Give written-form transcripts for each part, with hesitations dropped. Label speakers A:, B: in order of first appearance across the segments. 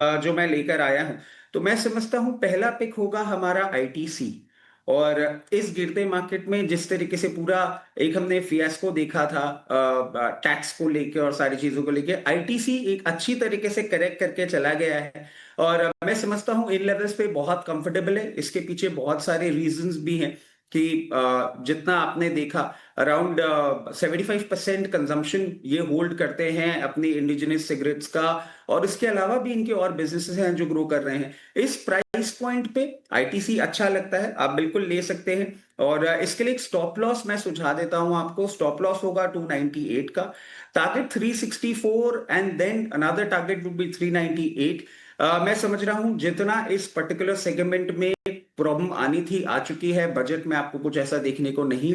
A: जो मैं लेकर आया हूँ, तो मैं समझता हूँ पहला पिक होगा हमारा आईटीसी। और इस गिरते मार्केट में जिस तरीके से पूरा एक हमने फियास्को देखा था टैक्स को लेके और सारी चीजों को लेके, आईटीसी एक अच्छी तरीके से करेक्ट करके चला गया है। और मैं समझता हूँ इन लेवल्स पे बहुत कंफर्टेबल है। इसके पीछे बहुत सारे रीजंस भी हैं कि जितना आपने देखा, अराउंड 75% कंजम्पशन ये होल्ड करते हैं अपनी इंडिजिनस सिगरेट्स का। और इसके अलावा भी इनके और बिजनेसेस हैं जो ग्रो कर रहे हैं। इस प्राइस पॉइंट पे आईटीसी अच्छा लगता है, आप बिल्कुल ले सकते हैं। और इसके लिए एक स्टॉप लॉस मैं सुझा देता हूं आपको। स्टॉप लॉस होगा 298 का, target 364 and then another target would be 398। मैं समझ रहा हूं जितना इस पर्टिकुलर सेगमेंट में प्रॉब्लम आनी थी आ चुकी है। बजट में आपको कुछ ऐसा देखने को नहीं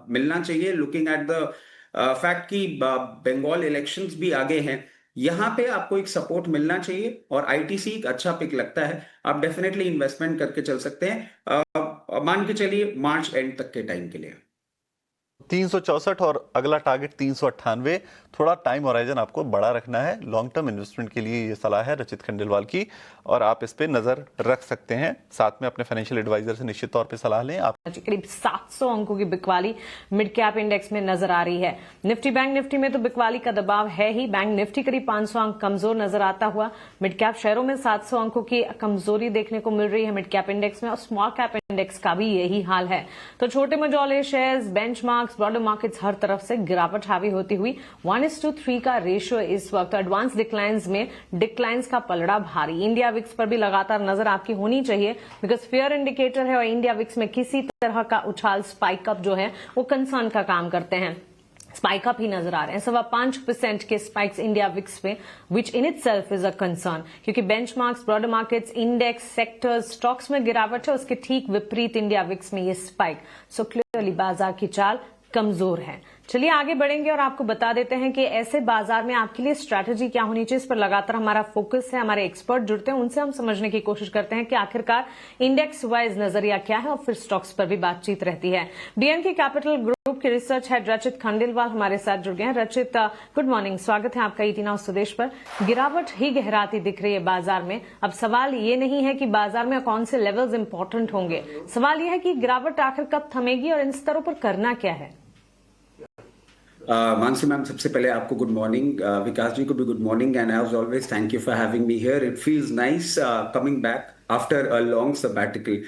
A: मिलना चाहिए, लुकिंग एट द फैक्ट कि बंगाल इलेक्शंस भी आगे हैं। यहाँ पे आपको एक सपोर्ट मिलना चाहिए और आईटीसी एक अच्छा पिक लगता है। आप डेफिनेटली इन्वेस्टमेंट करके चल सकते हैं, मान के चलिए मार्च एंड तक के टाइम के लिए।
B: 364 और अगला टारगेट 398। थोड़ा टाइम होराइजन आपको बड़ा रखना है। लॉन्ग टर्म इन्वेस्टमेंट के लिए ये सलाह है रचित खंडेलवाल की, और आप इस पे नजर रख सकते हैं। साथ में अपने फाइनेंशियल एडवाइजर से निश्चित तौर पे सलाह लें। आप
C: करीब 700 अंकों की बिकवाली मिड कैप इंडेक्स में नजर आ रही है। निफ्टी बैंक निफ्टी में तो बिकवाली का दबाव है ही। बैंक निफ्टी करीब 500 अंक कमजोर नजर आता हुआ। मिड कैप शेयरों में 700 अंकों की कमजोरी देखने को मिल रही है मिड कैप इंडेक्स में, और स्मॉल कैप इंडेक्स का भी यही हाल है। तो छोटे मझौले शेयर्स, बेंचमार्क्स, ब्रॉडर मार्केट्स हर तरफ से गिरावट हावी होती हुई 1:3 का रेशियो इस वक्त। एडवांस डिक्लाइंस में डिक्लाइंस का पलड़ा भारी। इंडिया विक्स पर भी लगातार नजर आपकी होनी चाहिए, बिकॉज फेयर इंडिकेटर है और इंडिया विक्स में किसी तरह का उछाल स्पाइक अप जो है वो कंसर्न का काम करते हैं। स्पाइक अप ही नजर आ रहे हैं, 5.25% के स्पाइक्स इंडिया विक्स में, which in itself is a concern, क्योंकि benchmarks, broader markets, index, sectors, stocks में गिरावट है, उसके ठीक विपरीत इंडिया विक्स में ये स्पाइक। सो क्लियरली बाजार की चाल कमजोर है। चलिए आगे बढ़ेंगे और आपको बता देते हैं कि ऐसे बाजार में आपके लिए स्ट्रैटेजी क्या होनी चाहिए। इस पर लगातार हमारा फोकस है, हमारे एक्सपर्ट जुड़ते हैं, उनसे हम समझने की कोशिश करते हैं कि आखिरकार इंडेक्स वाइज नजरिया क्या है, और फिर स्टॉक्स पर भी बातचीत रहती है। बीएनके कैपिटल ग्रुप के रिसर्च हेड रचित खंडेलवाल हमारे साथ जुड़ गए हैं। रचित, गुड मॉर्निंग, स्वागत है आपका ईटी नाउ स्वदेश पर। गिरावट ही गहराती दिख रही है बाजार में। अब सवाल ये नहीं है कि बाजार में कौन से लेवल्स इंपॉर्टेंट होंगे, सवाल यह है कि गिरावट आखिर कब थमेगी और इन स्तरों पर करना क्या है।
A: मानसी मैम, सबसे पहले आपको गुड मॉर्निंग, विकास जी को भी good morning, and as always thank you for having me here. It feels nice coming back after a long sabbatical.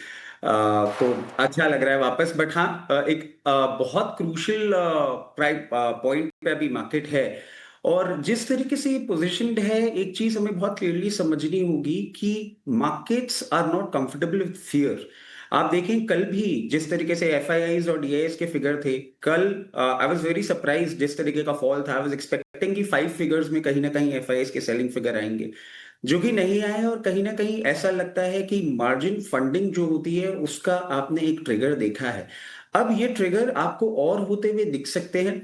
A: तो अच्छा लग रहा है वापस। बट हाँ, एक बहुत क्रूशियल पॉइंट पे अभी मार्केट है। और जिस तरीके से ये पोजिशनड है, एक चीज हमें बहुत क्लियरली समझनी होगी कि markets are not comfortable with fear. आप देखें कल भी जिस तरीके से एफआईआईज और डीआईएस के फिगर थे कल, आई वाज वेरी सरप्राइज जिस तरीके का फॉल था। आई वाज एक्सपेक्टिंग कि 5 फिगर्स में कहीं ना कहीं एफआईआईज के सेलिंग फिगर आएंगे, जो कि नहीं आए। और कहीं ना कहीं ऐसा लगता है कि मार्जिन फंडिंग जो होती है उसका आपने एक ट्रिगर देखा है। अब ये ट्रिगर आपको और होते हुए दिख सकते हैं।